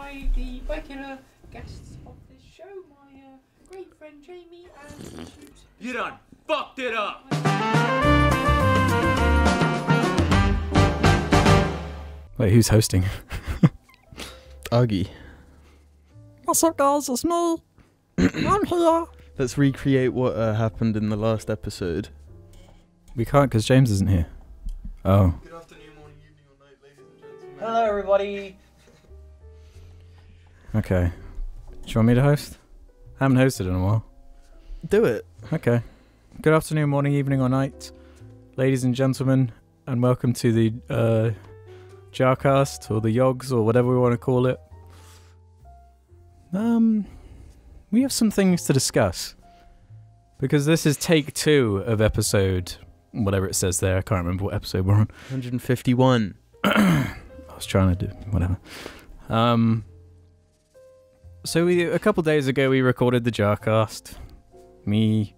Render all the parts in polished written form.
by the regular guests of this show, my great friend Jamie and You done fucked it up! Wait, who's hosting? Augie. What's up, guys? It's me. I'm here. Let's recreate what happened in the last episode. We can't because James isn't here. Oh. Good afternoon, morning, evening, or night, ladies and gentlemen. Hello, everybody. Okay. Do you want me to host? I haven't hosted in a while. Do it. Okay. Good afternoon, morning, evening, or night, ladies and gentlemen, and welcome to the JARCAST, or the YOGS, or whatever we want to call it. We have some things to discuss, because this is take 2 of episode, whatever it says there. I can't remember what episode we're on. 151. I was trying to do whatever. So a couple days ago we recorded the JARCAST. Me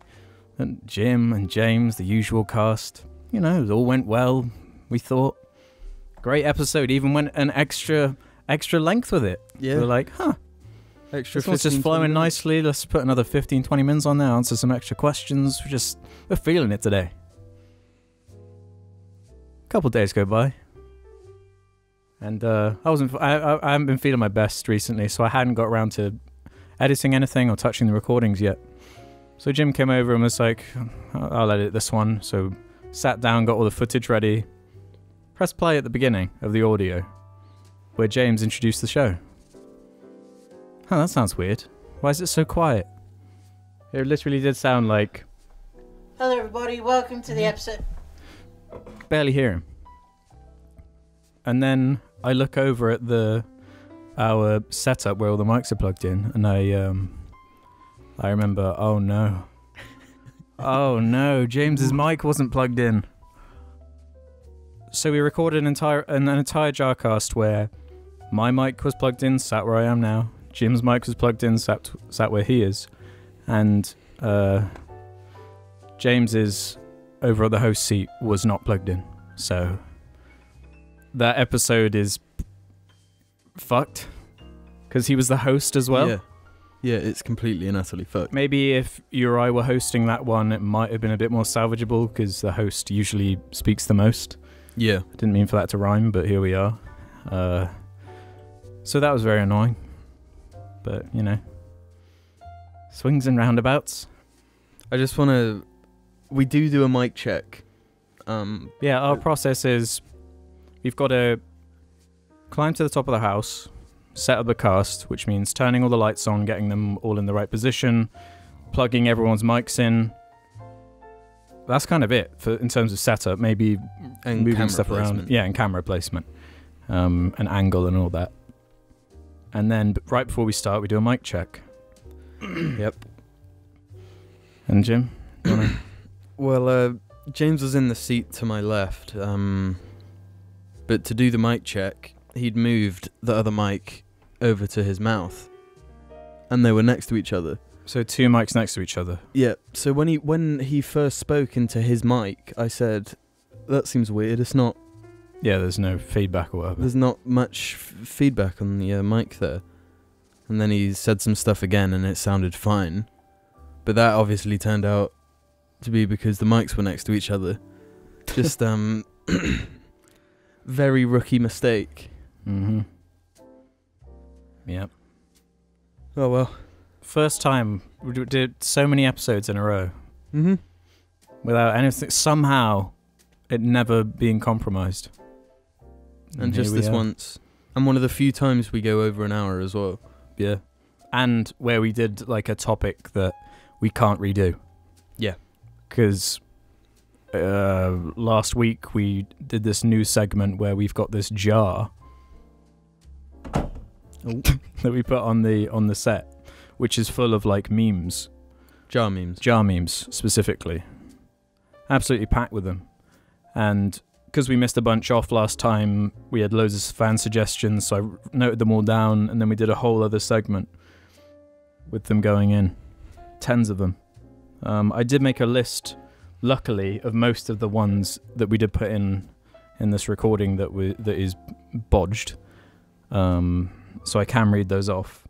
and Jim and James, the usual cast. You know, it all went well, we thought. Great episode, even went an extra length with it. Yeah. We were like, Extra this one's just flowing nicely. Let's put another 15-20 minutes on there, answer some extra questions. We're feeling it today. A couple days go by. And I haven't been feeling my best recently, so I hadn't got around to editing anything or touching the recordings yet. So Jim came over and was like, I'll edit this one. So sat down, got all the footage ready. Press play at the beginning of the audio, where James introduced the show. Huh, that sounds weird. Why is it so quiet? It literally did sound like... Hello, everybody. Welcome to the episode. Barely hear him. And then I look over at our setup where all the mics are plugged in, and I remember, oh no. Oh no, James's mic wasn't plugged in. So we recorded an entire JARCAST where my mic was plugged in, sat where I am now. Jim's mic was plugged in, sat where he is. And James's over at the host seat was not plugged in. So that episode is fucked because he was the host as well. Yeah, it's completely and utterly fucked. Maybe if you or I were hosting that one, it might have been a bit more salvageable because the host usually speaks the most. Yeah. I didn't mean for that to rhyme, but here we are. So that was very annoying. But, you know, swings and roundabouts. I just want to... We do a mic check. Yeah, our process is we've got to climb to the top of the house, set up the cast, which means turning all the lights on, getting them all in the right position, plugging everyone's mics in. That's kind of it in terms of setup. Maybe and moving stuff placement. around. Yeah, and camera placement. And angle and all that. And then right before we start, we do a mic check. Yep. And Jim? You wanna... Well, James was in the seat to my left. But to do the mic check, he'd moved the other mic over to his mouth. And they were next to each other. So 2 mics next to each other. Yeah, so when he first spoke into his mic, I said, that seems weird, it's not... Yeah, there's no feedback or whatever. There's not much feedback on the mic there. And then he said some stuff again and it sounded fine. But that obviously turned out to be because the mics were next to each other. Just, very rookie mistake. Mm-hmm. Yep. Oh well. First time we did so many episodes in a row. Mm-hmm. Without anything, somehow it never being compromised. And just this once. And one of the few times we go over an hour as well. Yeah. And where we did like a topic that we can't redo. Yeah. Because last week we did this new segment where we've got this jar that we put on the set, which is full of like memes. Jar memes. Jar memes, specifically. Absolutely packed with them. And because we missed a bunch off last time, we had loads of fan suggestions, so I noted them all down, and then we did a whole other segment with them going in. Tens of them. I did make a list, luckily, of most of the ones that we did put in this recording that is bodged. so I can read those off.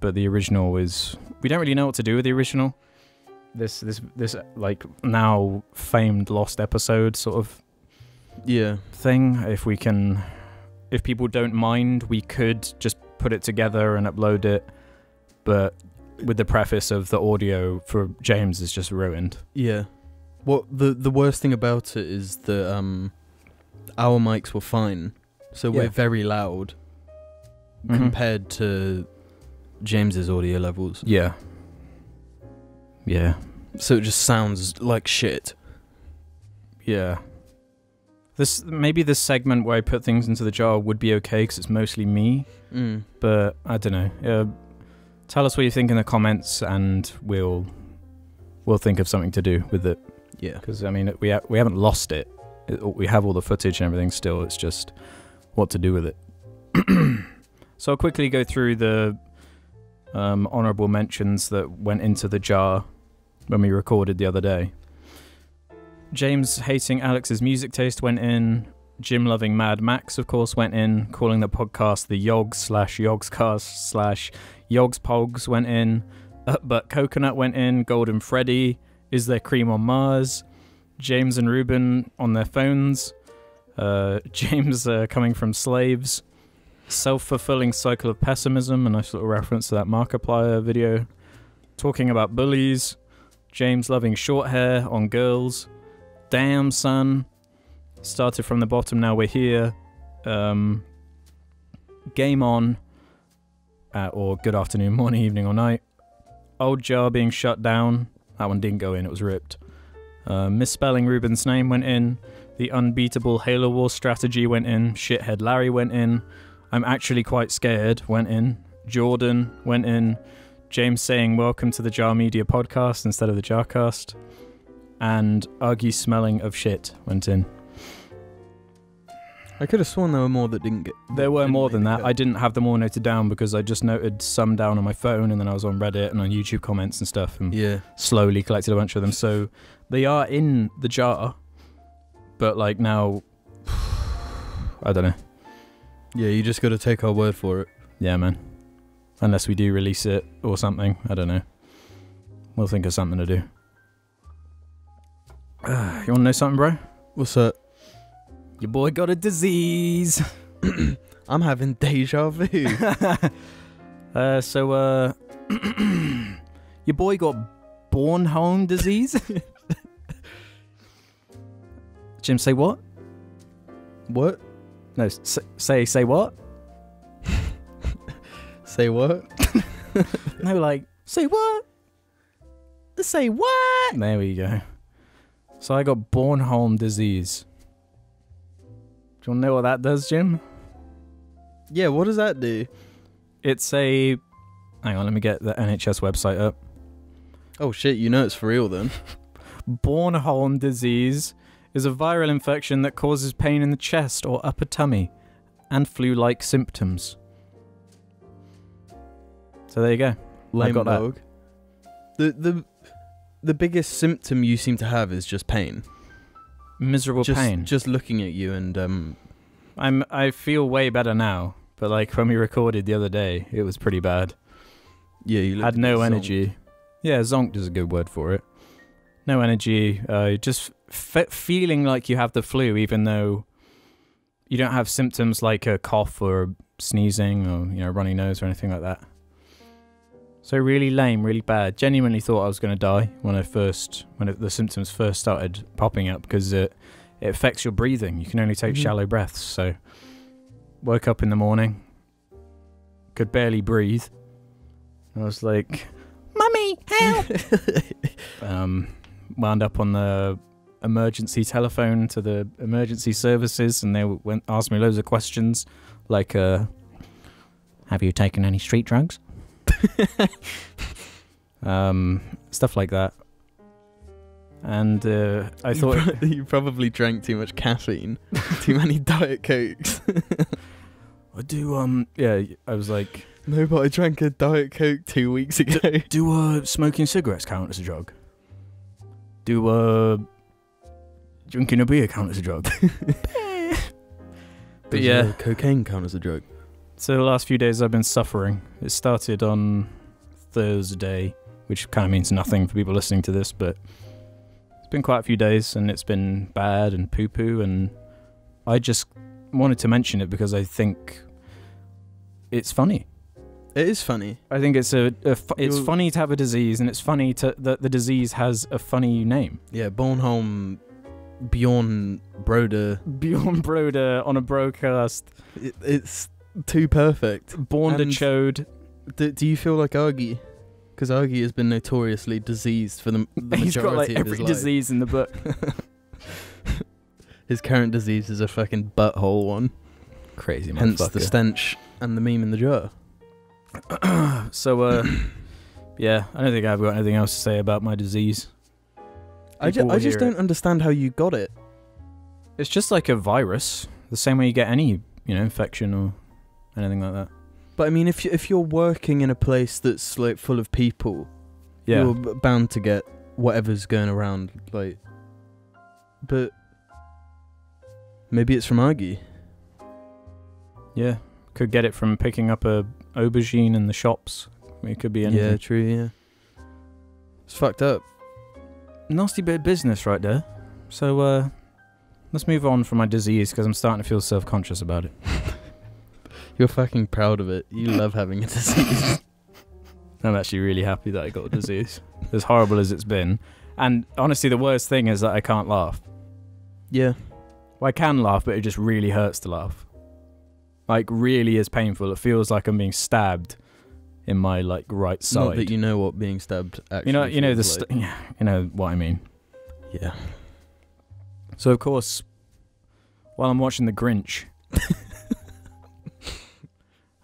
But the original is... We don't really know what to do with the original. This like, now famed lost episode sort of thing. If people don't mind, we could just put it together and upload it. But with the preface of the audio for James is just ruined. Yeah. What the worst thing about it is that our mics were fine, so we're very loud compared to James's audio levels. Yeah. Yeah. So it just sounds like shit. Yeah. Maybe this segment where I put things into the jar would be okay because it's mostly me. But I don't know. Tell us what you think in the comments, and we'll think of something to do with it. Yeah. Because I mean, we haven't lost it. We have all the footage and everything still. It's just what to do with it. So I'll quickly go through the honourable mentions that went into the jar when we recorded the other day. James hating Alex's music taste went in. Jim loving Mad Max, of course, went in. Calling the podcast the Yogs/Yogscast/YogsPogs went in. But Coconut went in. Golden Freddy. Is there cream on Mars? James and Ruben on their phones. James coming from slaves. Self-fulfilling cycle of pessimism, a nice little reference to that Markiplier video. Talking about bullies. James loving short hair on girls. Damn, son. Started from the bottom, now we're here. Game on. Or good afternoon, morning, evening, or night. Old jar being shut down. That one didn't go in, it was ripped. Misspelling Ruben's name went in. The unbeatable Halo Wars strategy went in. Shithead Larry went in. I'm actually quite scared went in. Jordan went in. James saying welcome to the Jar Media podcast instead of the JARCAST. And Uggy smelling of shit went in. I could have sworn there were more that didn't get... There were more than that. I didn't have them all noted down because I just noted some down on my phone, and then I was on Reddit and on YouTube comments and stuff, and slowly collected a bunch of them. So they are in the jar, but like now, I don't know. Yeah, you just got to take our word for it. Yeah, man. Unless we do release it or something, I don't know. We'll think of something to do. You want to know something, bro? What's that? Your boy got a disease. I'm having deja vu. Your boy got Bornholm disease. Jim, say what? What? No, say what? Say what? No, like, say what? Say what? There we go. So I got Bornholm disease. Do you want to know what that does, Jim? Yeah, what does that do? It's a... Hang on, let me get the NHS website up. Oh shit, you know it's for real then. Bornholm disease is a viral infection that causes pain in the chest or upper tummy and flu-like symptoms. So there you go. Lame I got dog. The biggest symptom you seem to have is just pain. Miserable pain. Just looking at you and I feel way better now, but like when we recorded the other day, it was pretty bad. Yeah, you had no energy. Yeah, zonked is a good word for it. No energy, just feeling like you have the flu, even though you don't have symptoms like a cough or sneezing or runny nose or anything like that. So really lame, really bad. Genuinely thought I was going to die when the symptoms first started popping up, because it affects your breathing. You can only take shallow breaths. So woke up in the morning, could barely breathe. I was like, "Mummy, help!" Wound up on the emergency telephone to the emergency services, and they asked me loads of questions, like, "Have you taken any street drugs?" Stuff like that. And I thought you probably drank too much caffeine, too many Diet Cokes. I do. Yeah, I was like, no, but I drank a Diet Coke 2 weeks ago. Do smoking cigarettes count as a drug? Do drinking a beer count as a drug? But yeah, cocaine count as a drug? So the last few days I've been suffering. It started on Thursday, which kind of means nothing for people listening to this, but it's been quite a few days and it's been bad and poo-poo, and I just wanted to mention it because I think it's funny. It is funny. I think it's it's funny to have a disease, and it's funny that the disease has a funny name. Yeah, Bornholm, Bjorn Broder. Bjorn Broder on a broadcast. It's too perfect. Born to chode. Do you feel like Argy? Because Argy has been notoriously diseased for the majority He's got like of every his life. disease in the book. His current disease is a fucking butthole one. Crazy motherfucker. Hence the stench and the meme in the jar. So, yeah, I don't think I've got anything else to say about my disease. I just don't understand how you got it. It's just like a virus, the same way you get any, infection or anything like that. But I mean, if you're working in a place that's like full of people, Yeah. you're bound to get whatever's going around. Like, but maybe it's from Argy. Yeah. Could get it from picking up a aubergine in the shops. It could be anything. Yeah, true. Yeah, it's fucked up. Nasty bit of business right there. So, let's move on from my disease because I'm starting to feel self-conscious about it. You're fucking proud of it. You love having a disease. I'm actually really happy that I got a disease. As horrible as it's been. And honestly, the worst thing is that I can't laugh. Yeah. Well, I can laugh, but it just really hurts to laugh. Like, really is painful. It feels like I'm being stabbed in my, right side. Not that you know what being stabbed actually You know feels like. you know what I mean. Yeah. So, of course, while I'm watching The Grinch...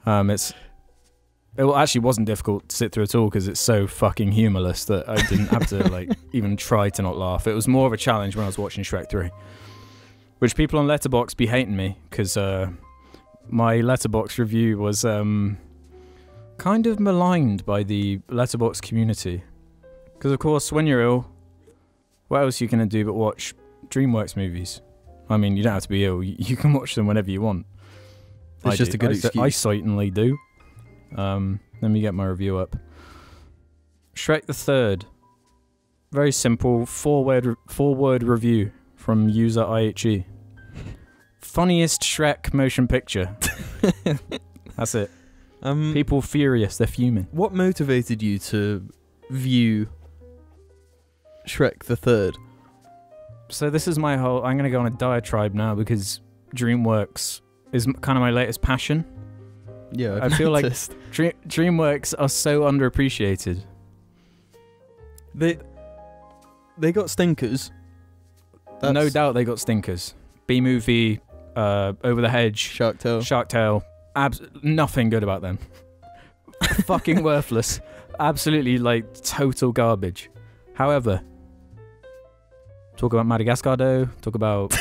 it actually wasn't difficult to sit through at all because it's so fucking humorless that I didn't have to even try to not laugh. It was more of a challenge when I was watching Shrek 3, which people on Letterboxd be hating me because my Letterboxd review was kind of maligned by the Letterboxd community because, of course, when you're ill, what else are you going to do but watch DreamWorks movies? I mean, you don't have to be ill. You can watch them whenever you want. It's just a good excuse. I certainly do. Let me get my review up. Shrek the Third. Very simple, four-word review from user IHE. Funniest Shrek motion picture. That's it. People furious. They're fuming. What motivated you to view Shrek the Third? So this is my whole... I'm going to go on a diatribe now because DreamWorks is kind of my latest passion. Yeah, I feel noticed. Like DreamWorks are so underappreciated. They got stinkers. No doubt they got stinkers. B-movie, Over the Hedge, Shark Tale. Nothing good about them. Fucking worthless. Absolutely, total garbage. However, talk about Madagascar, though. Talk about...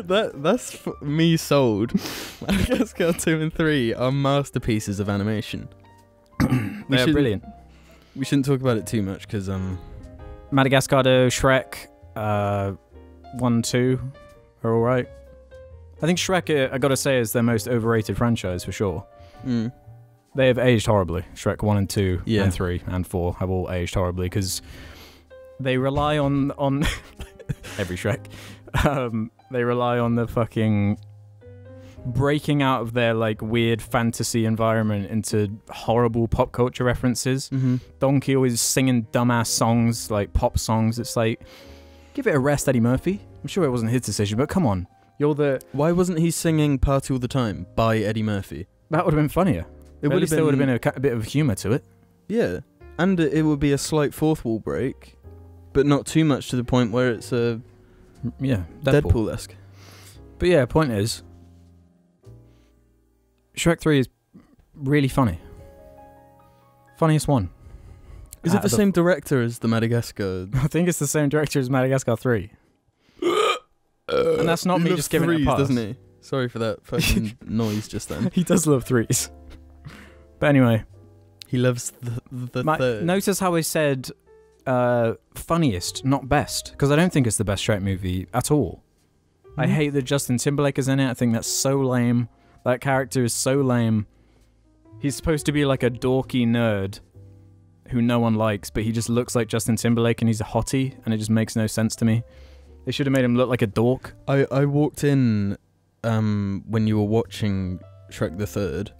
That's me sold. Madagascar 2 and 3 are masterpieces of animation. They're brilliant. We shouldn't talk about it too much because Madagascar, Shrek, 1, 2 are all right. I think Shrek, I gotta say, is their most overrated franchise for sure. Mm. They have aged horribly. Shrek 1 and 2 Yeah. and 3 and 4 have all aged horribly because they rely on every Shrek. They rely on the fucking breaking out of their weird fantasy environment into horrible pop culture references. Mm-hmm. Donkey always singing dumbass songs, pop songs. It's give it a rest, Eddie Murphy. I'm sure it wasn't his decision, but come on. Why wasn't he singing Party All the Time by Eddie Murphy? That would have been funnier. It would have been a bit of humour to it. Yeah, and it would be a slight fourth wall break, but not too much to the point where it's a Deadpool-esque. But yeah, point is, Shrek 3 is really funny. Funniest one. Is it the same director as the Madagascar? I think it's the same director as Madagascar 3. And that's not me just giving it a pass. Doesn't he? Sorry for that fucking noise just then. He does love threes. But anyway. He loves the third. Notice how I said funniest, not best. Because I don't think it's the best Shrek movie at all. I hate that Justin Timberlake is in it. I think that's so lame. That character is so lame. He's supposed to be like a dorky nerd who no one likes, but he just looks like Justin Timberlake and he's a hottie, and it just makes no sense to me. They should have made him look like a dork. I walked in when you were watching Shrek the Third,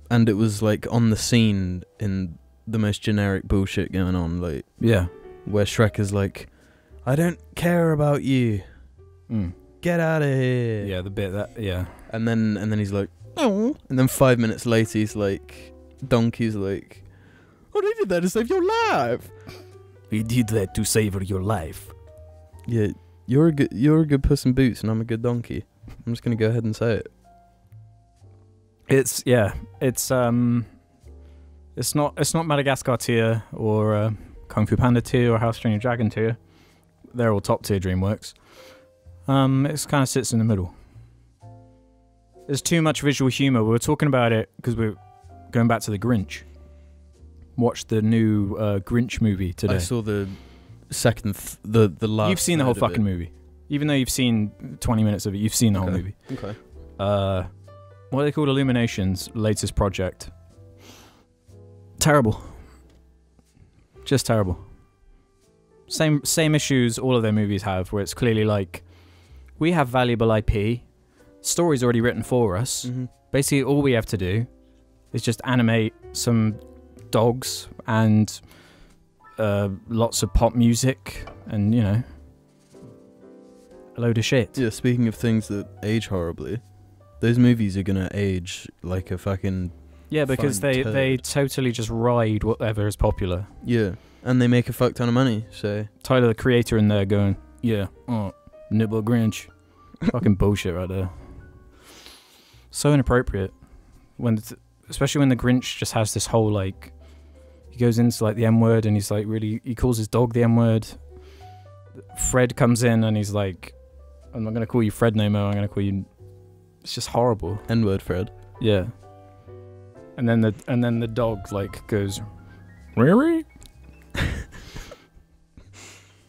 and it was like on the scene in the most generic bullshit going on, like Yeah. where Shrek is like, I don't care about you. Get out of here. Yeah, the bit that, yeah. And then he's like, oh. And then 5 minutes later, he's like, Donkey's like, oh, I did that to save your life. He did that to save your life. Yeah, you're a good Puss in Boots, and I'm a good donkey. I'm just gonna go ahead and say it. It's not Madagascar tier or Kung Fu Panda tier or How to Train Your Dragon tier. They're all top tier DreamWorks. It kind of sits in the middle. There's too much visual humor. We were talking about it because we're going back to the Grinch. Watched the new Grinch movie today. I saw the second, the last. You've seen the whole fucking movie, even though you've seen 20 minutes of it. You've seen the whole movie. Okay. What are they called? Illumination's latest project. Terrible. Just terrible. Same issues all of their movies have, where it's clearly like, we have valuable IP, story's already written for us. Basically, all we have to do is just animate some dogs and lots of pop music and, you know, a load of shit. Yeah, speaking of things that age horribly, those movies are gonna age like a fucking... Yeah, because they totally just ride whatever is popular. Yeah, and they make a fuck ton of money, so... Tyler, the creator, in there going, yeah, nibble Grinch. Fucking bullshit right there. So inappropriate. Especially when the Grinch just has this whole, like... He goes into, like, the M-word, and he's, like, really... He calls his dog the M-word. Fred comes in, and he's like, I'm not going to call you Fred no more, I'm going to call you... It's just horrible. N-word Fred. Yeah. And then the dog, like, goes... Really?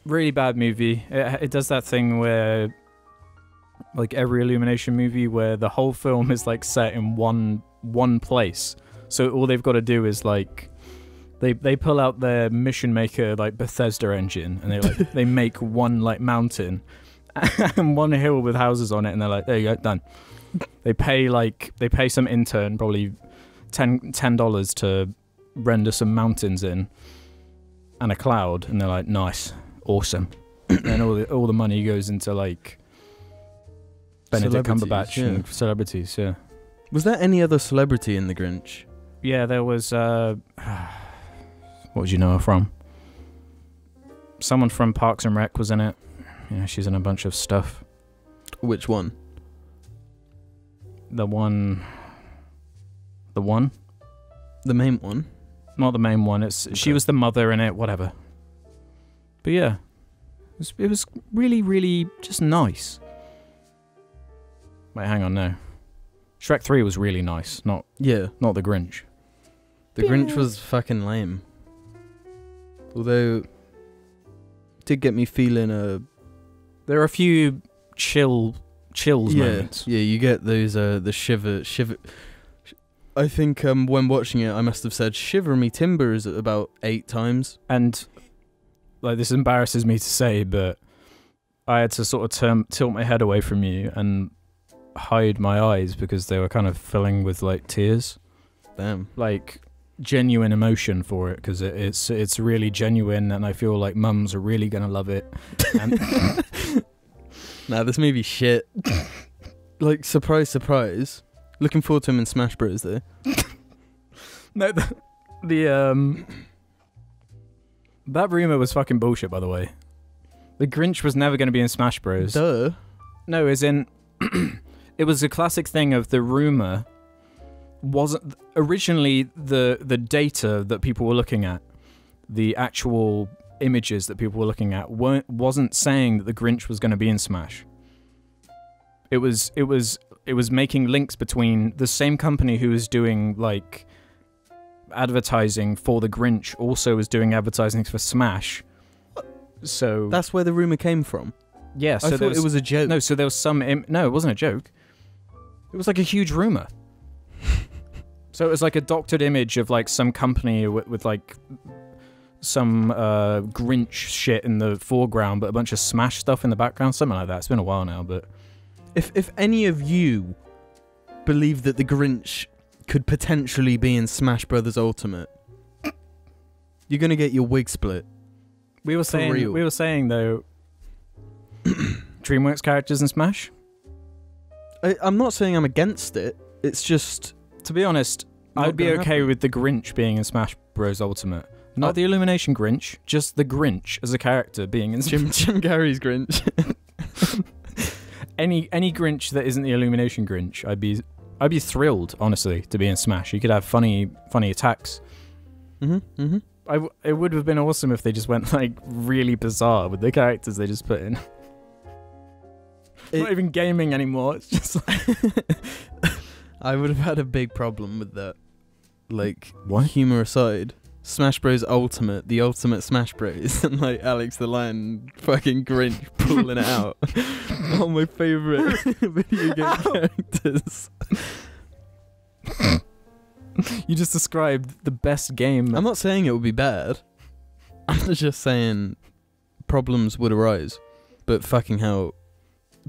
Really bad movie. It does that thing where... Like, every Illumination movie where the whole film is, like, set in one place. So all they've got to do is, like... They pull out their Mission Maker, like, Bethesda engine, and they make one, like, mountain and one hill with houses on it, and they're like, there you go, done. They pay some intern probably $10 to render some mountains in and a cloud, and they're like, nice, awesome. And all the money goes into, like, Benedict Cumberbatch and celebrities, yeah. Was there any other celebrity in The Grinch? Yeah, there was, what would you know her from? Someone from Parks and Rec was in it. Yeah, she's in a bunch of stuff. Which one? The one? The main one? Not the main one. It's okay. She was the mother in it, whatever. But yeah, it was really, really just nice. Wait, hang on, no. Shrek 3 was really nice, not the Grinch. The Grinch was fucking lame. Although, it did get me feeling There are a few chills moments. Yeah, you get those the shiver. I think when watching it, I must have said "shiver me timbers" about 8 times. And like, this embarrasses me to say, but I had to sort of tilt my head away from you and hide my eyes because they were kind of filling with, like, tears. Damn. Like, genuine emotion for it, because it's really genuine, and I feel like mums are really gonna love it. And nah, this movie's shit. Like, surprise, surprise. Looking forward to him in Smash Bros. Though. No, that rumor was fucking bullshit, by the way. The Grinch was never going to be in Smash Bros. Duh. No, as in, it was a classic thing of the rumor wasn't originally the data that people were looking at, the actual images that people were looking at wasn't saying that the Grinch was going to be in Smash. It was making links between the same company who was doing, like, advertising for the Grinch also was doing advertising for Smash. So that's where the rumor came from. Yeah, so I thought it was a joke. No, so there was some... no, it wasn't a joke. It was like a huge rumor. So it was like a doctored image of like some company with like some Grinch shit in the foreground, but a bunch of Smash stuff in the background, something like that. It's been a while now, but... If any of you believe that the Grinch could potentially be in Smash Brothers Ultimate, you're gonna get your wig split. We were saying though, DreamWorks characters in Smash. I'm not saying I'm against it. It's just, to be honest, I'd be okay with the Grinch being in Smash Bros. Ultimate. Not the Illumination Grinch, just the Grinch as a character being in Jim Carrey's Grinch. Any Grinch that isn't the Illumination Grinch, I'd be thrilled, honestly, to be in Smash. You could have funny attacks. It would have been awesome if they just went like really bizarre with the characters they just put in. Not even gaming anymore. It's just like I would have had a big problem with that. Like, what? Humor aside, Smash Bros. Ultimate, the ultimate Smash Bros. And like Alex the Lion, fucking Grinch pulling it out. One of my favourite video game characters. You just described the best game. I'm not saying it would be bad. I'm just saying problems would arise. But fucking hell,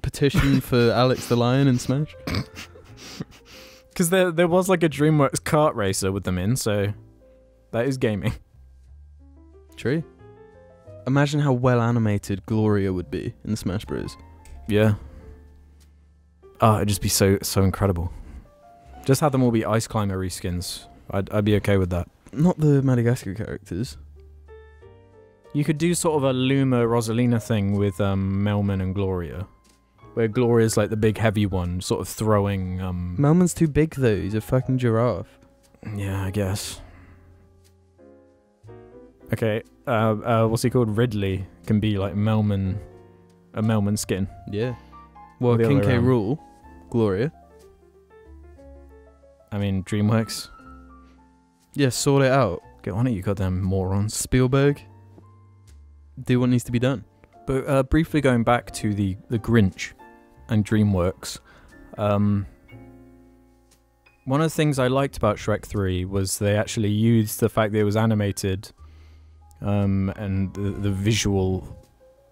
petition for Alex the Lion in Smash? Because there was like a DreamWorks kart racer with them in, so that is gaming. True. Imagine how well animated Gloria would be in Smash Bros. Yeah. Oh, it'd just be so incredible. Just have them all be Ice Climber reskins. I'd be okay with that. Not the Madagascar characters. You could do sort of a Luma Rosalina thing with Melman and Gloria, where Gloria's like the big heavy one, sort of throwing... Melman's too big though, he's a fucking giraffe. Yeah, I guess. Okay, what's he called? Ridley can be like a Melman skin. Yeah. Well, The King other way K. around. Rool, Gloria. I mean, DreamWorks. Yeah, sort it out. Get on it, you goddamn morons. Spielberg, do what needs to be done. But briefly going back to the Grinch and DreamWorks, one of the things I liked about Shrek 3 was they actually used the fact that it was animated and the visual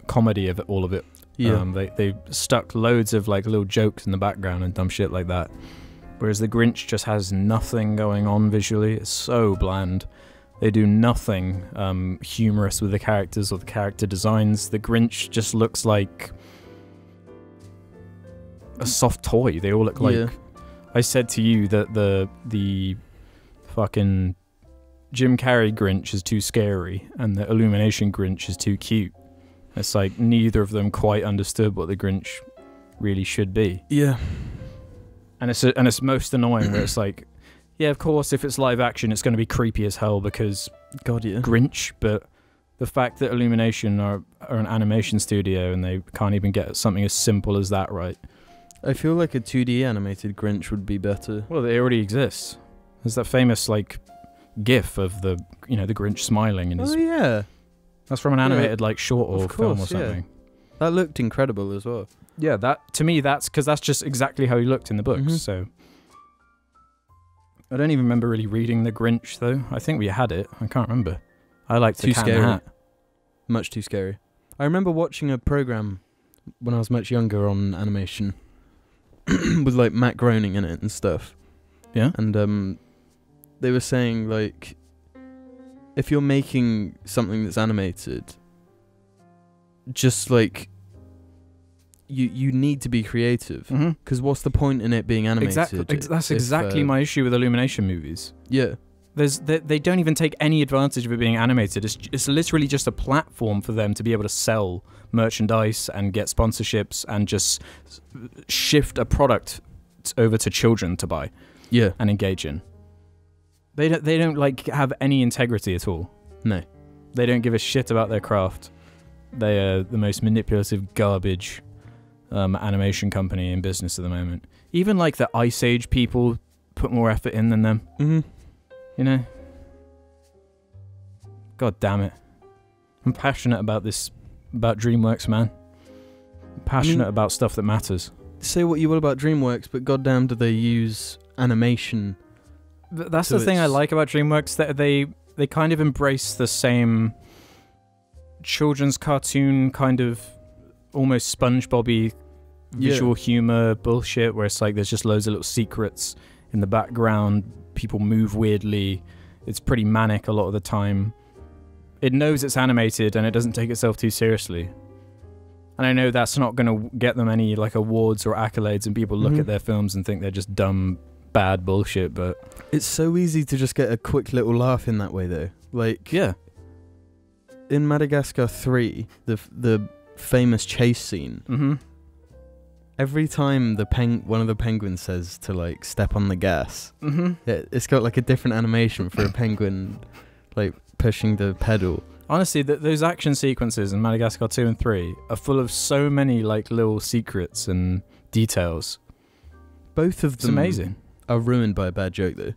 comedy of all of it. Yeah. They stuck loads of like little jokes in the background and dumb shit like that. Whereas the Grinch just has nothing going on visually. It's so bland. They do nothing humorous with the characters or the character designs. The Grinch just looks like a soft toy. They all look like... Yeah. I said to you that the fucking Jim Carrey Grinch is too scary and the Illumination Grinch is too cute. It's like neither of them quite understood what the Grinch really should be. Yeah. And it's most annoying where it's like, yeah, of course, if it's live action, it's going to be creepy as hell because God, yeah. Grinch, but the fact that Illumination are an animation studio and they can't even get something as simple as that right. I feel like a 2D animated Grinch would be better. Well, they already exist. There's that famous like GIF of the Grinch smiling and Oh yeah, that's from an animated like short or of film or course, yeah. something. that looked incredible as well. Yeah, that to me that's because that's just exactly how he looked in the books. Mhm. So I don't even remember really reading the Grinch though. I think we had it. I can't remember. I liked the Too Cat in the scary. Hat. Much too scary. I remember watching a program when I was much younger on animation with like Matt Groening in it and stuff. Yeah. And they were saying like, if you're making something that's animated, just like you need to be creative, because what's the point in it being animated? Exactly. That's exactly my issue with Illumination movies. Yeah. They don't even take any advantage of it being animated. It's literally just a platform for them to be able to sell merchandise and get sponsorships and just shift a product over to children to buy Yeah. and engage in. They don't like have any integrity at all. No. They don't give a shit about their craft. They are the most manipulative garbage animation company in business at the moment. Even like the Ice Age people put more effort in than them. Mm-hmm. You know? God damn it. I'm passionate about DreamWorks, man. Passionate about stuff that matters. Say what you will about DreamWorks, but goddamn do they use animation. That's the thing I like about DreamWorks, that they kind of embrace the same children's cartoon kind of almost SpongeBob-y visual humor bullshit, where it's like there's just loads of little secrets in the background, people move weirdly, it's pretty manic a lot of the time. It knows it's animated and it doesn't take itself too seriously. And I know that's not going to get them any like awards or accolades, and people look at their films and think they're just dumb, bad bullshit, but it's so easy to just get a quick little laugh in that way though. Like, yeah. In Madagascar 3, the famous chase scene, every time one of the penguins says to like step on the gas, it's got like a different animation for a penguin like pushing the pedal. Honestly, those action sequences in Madagascar 2 and 3 are full of so many like little secrets and details. Both of them amazing. Are ruined by a bad joke though.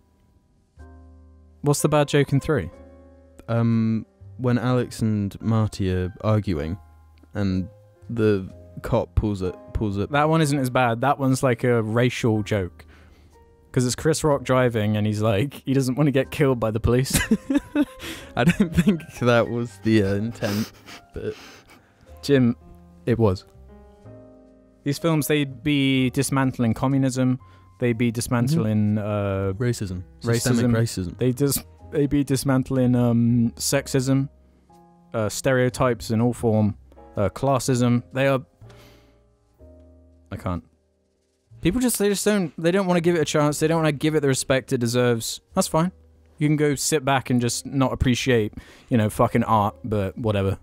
What's the bad joke in 3? When Alex and Marty are arguing and the cop pulls it. That one isn't as bad. That one's like a racial joke. Because it's Chris Rock driving and he's like, he doesn't want to get killed by the police. I don't think that was the intent, but Jim, it was. These films, they'd be dismantling communism. They'd be dismantling racism. Systemic racism. They'd be dismantling sexism, stereotypes in all form, classism. I can't. People they don't want to give it a chance. They don't want to give it the respect it deserves. That's fine. You can go sit back and just not appreciate, fucking art, but whatever.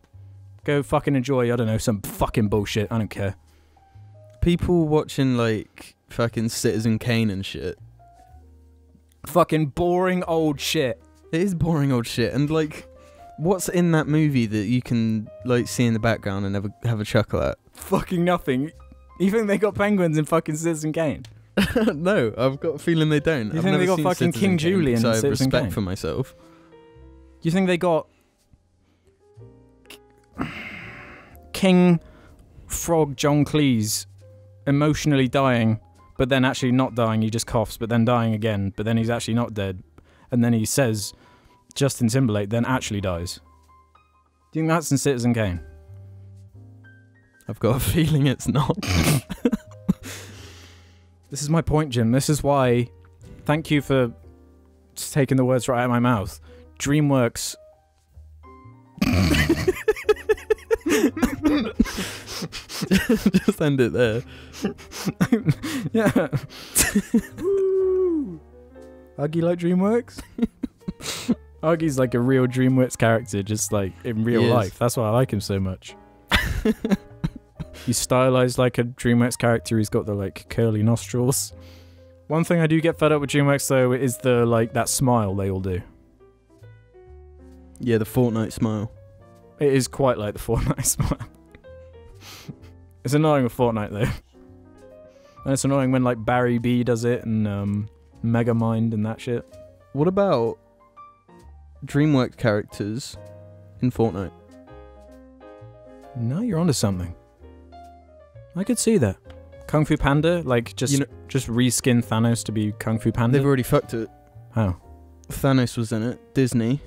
Go fucking enjoy, I don't know, some fucking bullshit. I don't care. People watching, like, fucking Citizen Kane and shit. Fucking boring old shit. It is boring old shit. And, like, what's in that movie that you can, like, see in the background and have a chuckle at? Fucking nothing. You think they got penguins in fucking Citizen Kane? No, I've got a feeling they don't. You think they got fucking King Julian in Citizen Kane? I have respect for myself. You think they got King Frog John Cleese emotionally dying, but then actually not dying, he just coughs, but then dying again, but then he's actually not dead, and then he says Justin Timberlake, then actually dies? Do you think that's in Citizen Kane? I've got a feeling it's not. This is my point, Jim. This is why, thank you for taking the words right out of my mouth. DreamWorks. Just end it there. Yeah. Huggy like DreamWorks? Huggy's like a real DreamWorks character, just like in real life. That's why I like him so much. He's stylized like a DreamWorks character. He's got the like curly nostrils. One thing I do get fed up with DreamWorks though is the like that smile they all do. Yeah, the Fortnite smile. It is quite like the Fortnite smile. It's annoying with Fortnite though. And it's annoying when like Barry B does it and Megamind and that shit. What about DreamWorks characters in Fortnite? No, you're onto something. I could see that. Kung Fu Panda, like just reskin Thanos to be Kung Fu Panda. They've already fucked it. How? Thanos was in it. Disney.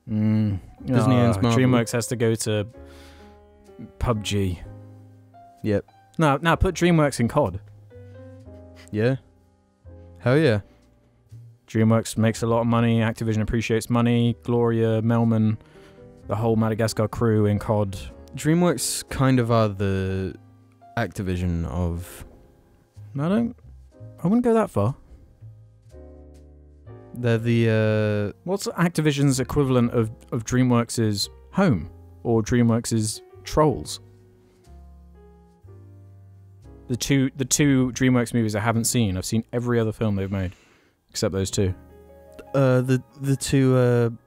Disney owns Marvel. DreamWorks has to go to PUBG. Yep. No, put DreamWorks in COD. Yeah. Hell yeah. DreamWorks makes a lot of money. Activision appreciates money. Gloria, Melman, the whole Madagascar crew in COD. DreamWorks kind of are the Activision of... I wouldn't go that far. They're the... What's Activision's equivalent of DreamWorks' Home? Or DreamWorks' Trolls? The two DreamWorks movies I haven't seen. I've seen every other film they've made. Except those two. The two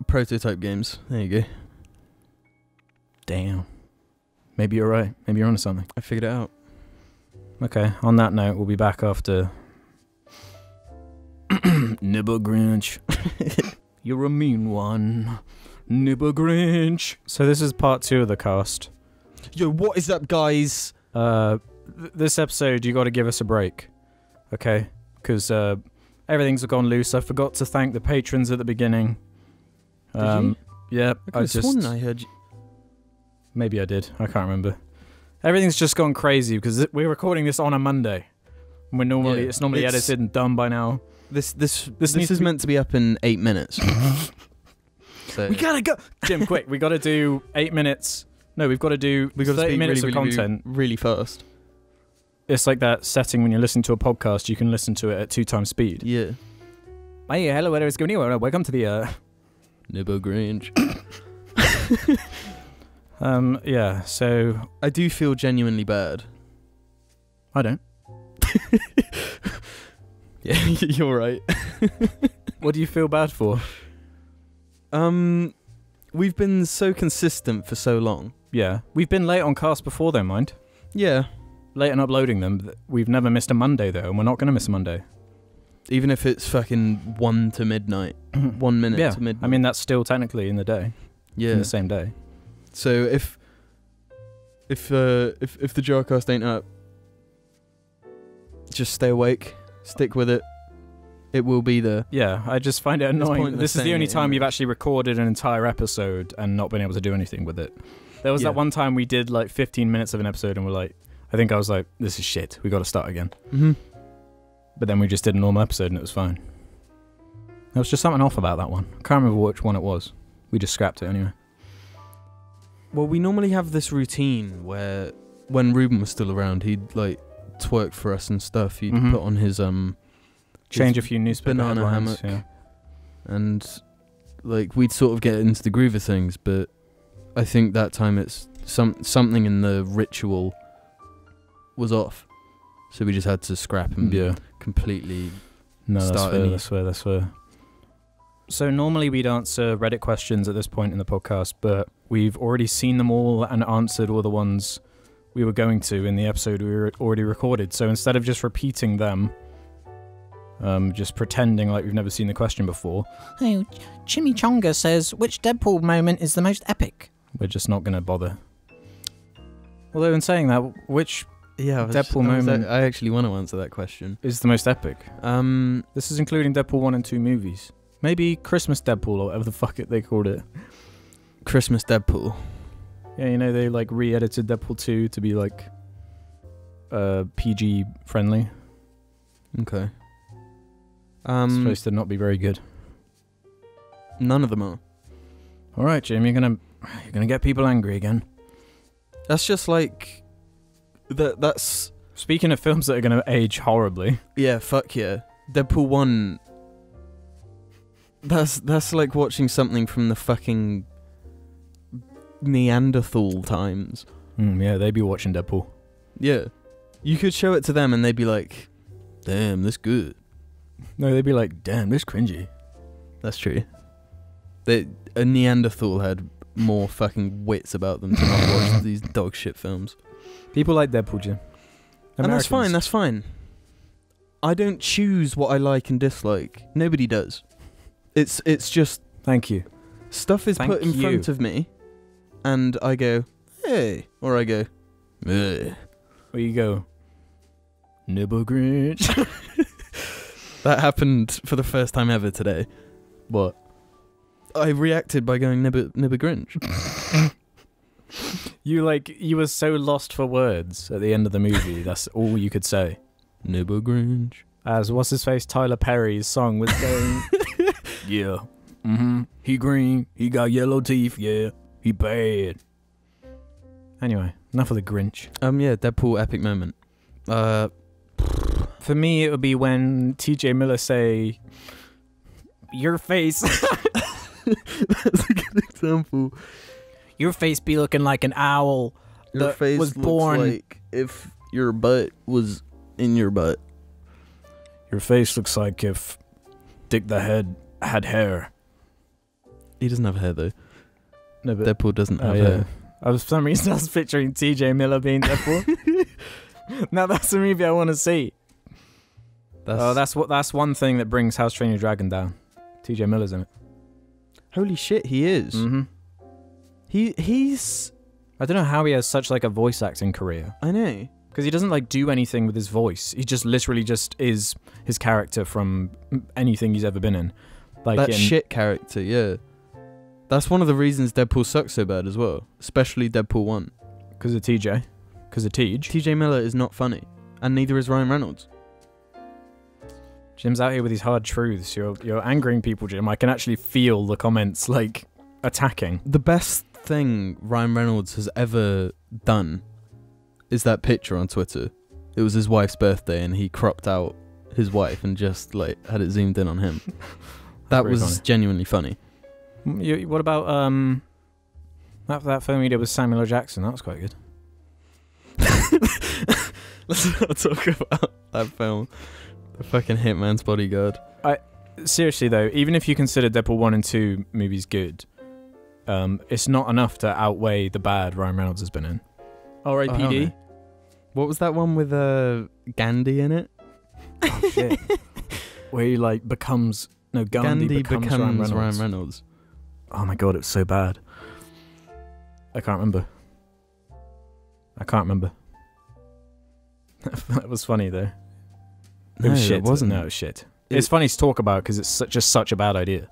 prototype games. There you go. Damn. Maybe you're right. Maybe you're onto something. I figured it out. Okay, on that note, we'll be back after... Nibble Grinch. You're a mean one. Nibble Grinch. So this is part 2 of the cast. Yo, what is up, guys? This episode, you got to give us a break, okay? Because everything's gone loose. I forgot to thank the patrons at the beginning. Did you? Yeah, I could have sworn I heard you. Maybe I did. I can't remember. Everything's just gone crazy because we're recording this on a Monday. It's normally edited and done by now. This is meant to be up in 8 minutes. So. We gotta go, Jim. Quick, we gotta do 8 minutes. No, we've got to do 30 minutes of content really fast. It's like that setting when you're listening to a podcast. You can listen to it at 2 times speed. Yeah. Hey, hello, where is going? Welcome to the Nibbo Grinch. Yeah. So I do feel genuinely bad. I don't. Yeah, you're right. What do you feel bad for? We've been so consistent for so long. Yeah, we've been late on casts before, though. Mind. Yeah. Late on uploading them. We've never missed a Monday though, and we're not going to miss a Monday. Even if it's fucking 1 to midnight, 1 minute to midnight. I mean that's still technically in the day. Yeah. In the same day. So if the JARCAST ain't up, just stay awake, stick with it. It will be there. Yeah, I just find it annoying. This is the only time you've actually recorded an entire episode and not been able to do anything with it. There was that one time we did like 15 minutes of an episode and I was like, this is shit. We got to start again. Mm-hmm. But then we just did a normal episode and it was fine. There was just something off about that one. I can't remember which one it was. We just scrapped it anyway. Well, we normally have this routine where when Ruben was still around, he'd like twerk for us and stuff. He'd put on his change a few newspaper banana headlines, hammock, and like we'd sort of get into the groove of things. But I think that time it's something in the ritual was off, so we just had to scrap and completely. No, that's fair. So normally we'd answer Reddit questions at this point in the podcast, but we've already seen them all and answered all the ones we were going to in the episode we already recorded. So instead of just repeating them, just pretending like we've never seen the question before. Oh, Chimichanga says, which Deadpool moment is the most epic? We're just not going to bother. Although in saying that, which Deadpool moment I actually want to answer that question. Is the most epic? This is including Deadpool 1 and 2 movies. Maybe Christmas Deadpool or whatever the fuck they called it. Christmas Deadpool. Yeah, you know, they like re-edited Deadpool 2 to be like PG friendly. Okay. It's supposed to not be very good. None of them are. Alright, Jim, you're gonna get people angry again. That's just like that's speaking of films that are gonna age horribly. Yeah, fuck yeah. Deadpool 1. That's like watching something from the fucking Neanderthal times. Yeah, they'd be watching Deadpool. Yeah. You could show it to them and they'd be like, damn, this good. No, they'd be like, damn, this cringy. That's true. A Neanderthal had more fucking wits about them to not watch these dog shit films. People like Deadpool, Jim. And that's fine. I don't choose what I like and dislike. Nobody does. It's just... Thank you. Stuff is put in front of me, and I go, hey, or I go, ugh. Or you go, Nibbo Grinch. That happened for the first time ever today. What? I reacted by going Nibbo Grinch. You were so lost for words at the end of the movie. That's all you could say. Nibbo Grinch. As what's his face, Tyler Perry's song was going. Yeah. He green. He got yellow teeth. Yeah. He bad. Anyway, enough of the Grinch. Yeah, Deadpool epic moment. For me, it would be when TJ Miller say, "Your face." That's a good example. Your face be looking like an owl. Your face was looks born like if your butt was in your butt. Your face looks like if Dick the Head had hair. He doesn't have hair though. No, but Deadpool doesn't have hair. For some reason I was picturing TJ Miller being Deadpool. Now that's the movie I want to see. That's one thing that brings How to Train Your Dragon down. TJ Miller's in it. Holy shit, he is. Mm-hmm. He's I don't know how he has such like a voice acting career. I know. Because he doesn't like do anything with his voice. He just literally just is his character from anything he's ever been in. Like That shit character, yeah. That's one of the reasons Deadpool sucks so bad as well. Especially Deadpool 1. Because of TJ. Because of Tej. TJ Miller is not funny. And neither is Ryan Reynolds. Jim's out here with these hard truths. You're angering people, Jim. I can actually feel the comments like attacking. The best thing Ryan Reynolds has ever done is that picture on Twitter. It was his wife's birthday and he cropped out his wife and just like had it zoomed in on him. That was funny. genuinely funny. What about that film he did with Samuel L. Jackson? That was quite good. Let's not talk about that film. The fucking Hitman's Bodyguard. Seriously though, even if you consider Deadpool 1 and 2 movies good, it's not enough to outweigh the bad Ryan Reynolds has been in. R.I.P.D. What was that one with Gandhi in it? Oh shit. Where he like becomes Gandhi becomes Ryan Reynolds. Oh my god, it was so bad. I can't remember. That was funny though. It was shit. It wasn't. No, it was shit. It's funny to talk about because it's just such a bad idea.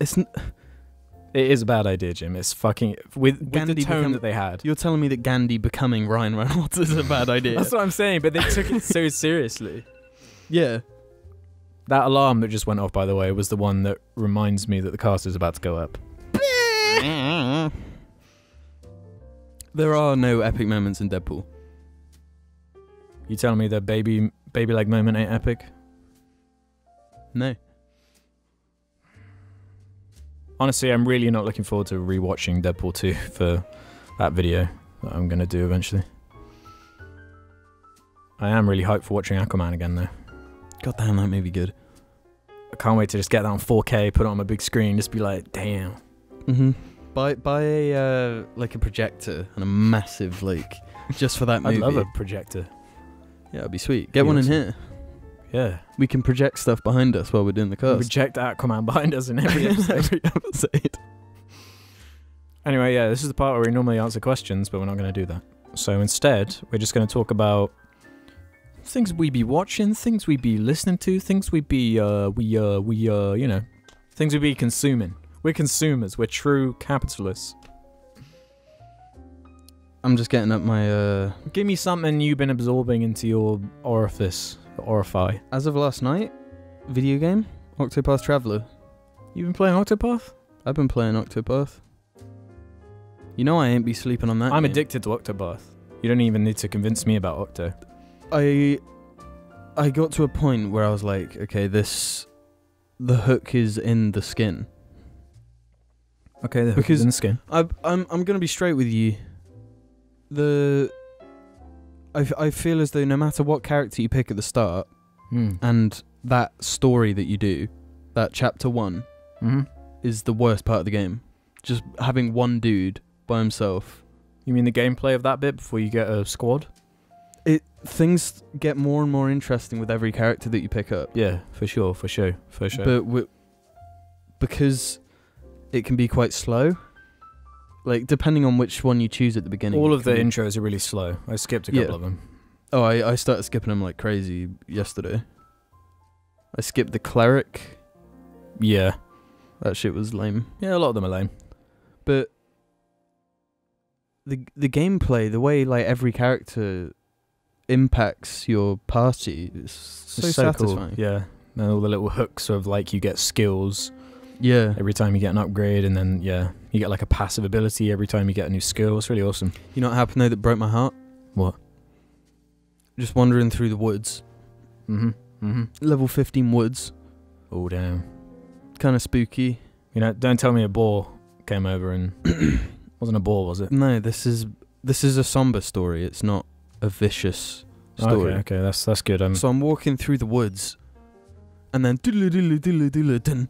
It is a bad idea, Jim. It's fucking with the tone that they had. You're telling me that Gandhi becoming Ryan Reynolds is a bad idea? That's what I'm saying, but they took it so seriously. Yeah. That alarm that just went off, by the way, was the one that reminds me that the cast is about to go up. There are no epic moments in Deadpool. You telling me the baby leg moment ain't epic? No. Honestly, I'm really not looking forward to rewatching Deadpool 2 for that video that I'm going to do eventually. I am really hyped for watching Aquaman again, though. God damn, that may be good. I can't wait to just get that on 4K, put it on my big screen, just be like, damn. Mm-hmm. Buy a projector and a massive, just for that movie. I'd love a projector. Yeah, it'd be sweet. Get one in here. Yeah. We can project stuff behind us while we're doing the cast. Project Aquaman behind us in every episode. Anyway, yeah, this is the part where we normally answer questions, but we're not going to do that. So instead, we're just going to talk about things we be watching, things we be listening to, things we be, things we be consuming. We're consumers. We're true capitalists. I'm just getting up my, Give me something you've been absorbing into your orifice. Orify. As of last night, video game, Octopath Traveler. You've been playing Octopath? I've been playing Octopath. You know I ain't be sleeping on that I'm game. addicted to Octopath. You don't even need to convince me about Octo. I got to a point where I was like, okay, the hook is in the skin. Okay, the hook is in the skin. I'm gonna be straight with you. I feel as though no matter what character you pick at the start, and that story that you do, that chapter 1, is the worst part of the game. Just having one dude by himself. You mean the gameplay of that bit before you get a squad? Things get more and more interesting with every character that you pick up. Yeah, for sure. But because it can be quite slow, depending on which one you choose at the beginning. All of the intros are really slow. I skipped a couple of them. Oh, I started skipping them like crazy yesterday. I skipped the cleric. Yeah. That shit was lame. Yeah, a lot of them are lame. But the gameplay, the way every character impacts your party is so satisfying. Cool. Yeah. And all the little hooks of you get skills. Yeah. Every time you get an upgrade, and then you get a passive ability every time you get a new skill. It's really awesome. You know what happened though that broke my heart? What? Just wandering through the woods. Level 15 woods. Oh damn. Kind of spooky. Don't tell me a boar came over and wasn't a boar, was it? No, this is a somber story. It's not a vicious story. Okay, that's good. So I'm walking through the woods, and then dun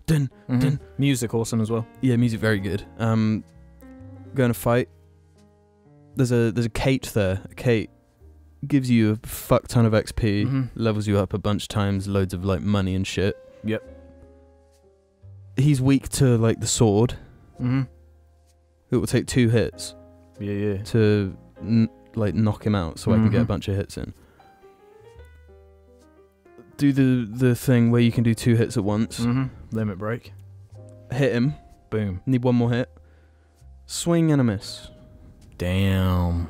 dun dun. Music awesome as well. Yeah, music very good. Going to fight. There's a Kate there. A Kate gives you a fuck ton of XP, levels you up a bunch of times, loads of money and shit. Yep. He's weak to the sword. it will take 2 hits Yeah. to like knock him out, so I can get a bunch of hits in. Do the thing where you can do 2 hits at once. Limit break. Hit him. Boom. Need 1 more hit. Swing and a miss. Damn.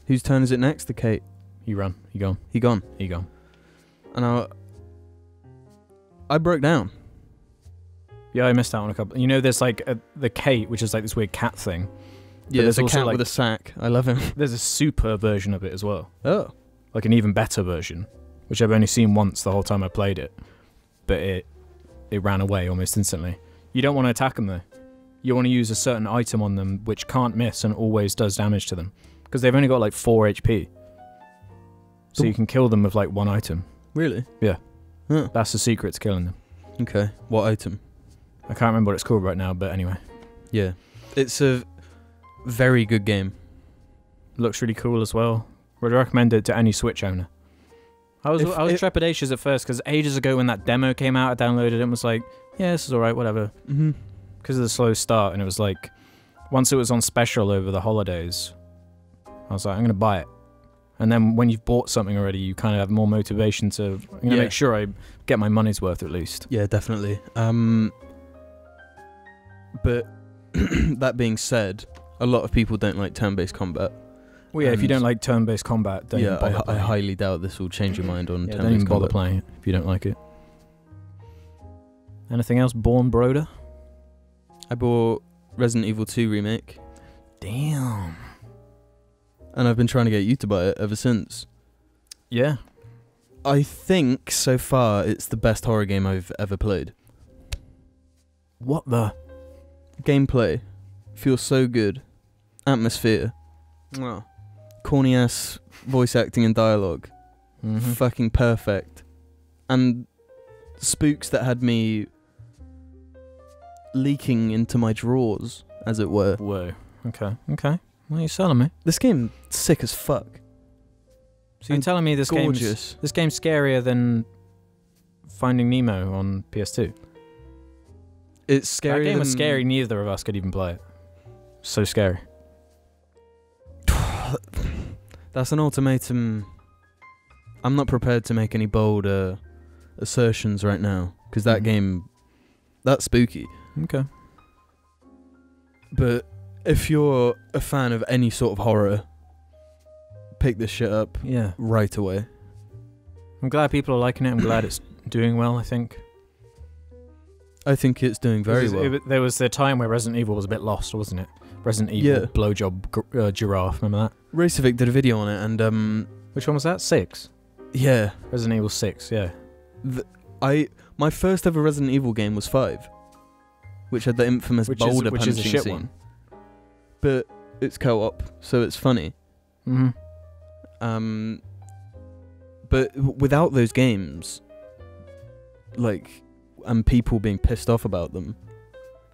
Whose turn is it next? The Kate. You run. You gone. He gone. You gone. And I broke down. Yeah, I missed out on a couple. You know, there's like the Kate, which is like this weird cat thing. Yeah, there's a also, cat like, with a sack. I love him. There's a super version of it as well. Oh. Like an even better version, which I've only seen once the whole time I played it. But it ran away almost instantly. You don't want to attack them though. You want to use a certain item on them which can't miss and always does damage to them. Because they've only got like 4 HP. So you can kill them with like 1 item. Really? Yeah. Huh. That's the secret to killing them. Okay. What item? I can't remember what it's called right now, but anyway. Yeah. It's a very good game. Looks really cool as well. Would recommend it to any Switch owner. I was trepidatious at first because ages ago when that demo came out, I downloaded it and was like, yeah, this is alright, whatever. Because of the slow start, and it was like, once it was on special over the holidays, I was like, I'm going to buy it. And then when you've bought something already, you kind of have more motivation to, I'm going to make sure I get my money's worth at least. Yeah, definitely. But that being said, a lot of people don't like turn-based combat. Well, yeah, if you don't like turn-based combat, don't even bother I highly doubt this will change your mind on turn-based combat. Don't even bother playing it if you don't like it. Anything else? Born Broder? I bought Resident Evil 2 Remake. Damn. And I've been trying to get you to buy it ever since. Yeah. I think, so far, it's the best horror game I've ever played. What the? Gameplay. Feels so good. Atmosphere. Corny-ass voice acting and dialogue. Fucking perfect. And spooks that had me leaking into my drawers, as it were. Whoa. Okay. Well, you're selling me. This game sick as fuck. So you're telling me this game's scarier than Finding Nemo on PS2? It's scary. That game was scary. Neither of us could even play it. So scary. That's an ultimatum. I'm not prepared to make any bold assertions right now, because that game, that's spooky. Okay. But if you're a fan of any sort of horror, pick this shit up right away. I'm glad people are liking it. I'm glad it's doing well, I think. I think it's doing very well. There was the time where Resident Evil was a bit lost, wasn't it? Resident Evil blowjob giraffe, remember that? Racevic did a video on it, and which one was that? 6? Yeah. Resident Evil 6, yeah. My first ever Resident Evil game was 5, which had the infamous boulder punching is a shit scene. One. But it's co-op, so it's funny. But without those games, and people being pissed off about them,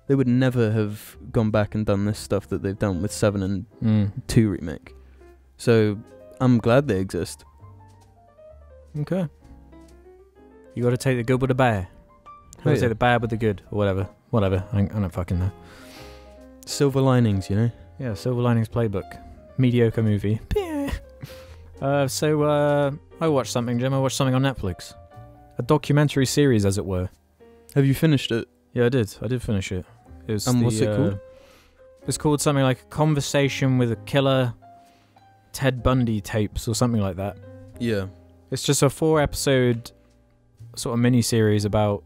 they would never have gone back and done this stuff that they've done with 7 and 2 Remake. So I'm glad they exist. Okay. You got to take the good with the bad. You got to take the bad with the good, or whatever. I don't fucking know. Silver linings, you know. Yeah, Silver Linings Playbook. Mediocre movie. So I watched something, Jim. I watched something on Netflix. A documentary series, as it were. Have you finished it? Yeah, I did. I did finish it. What's it called? It's called something like A Conversation with a Killer, Ted Bundy Tapes, or something like that. Yeah. It's just a 4-episode sort of mini-series about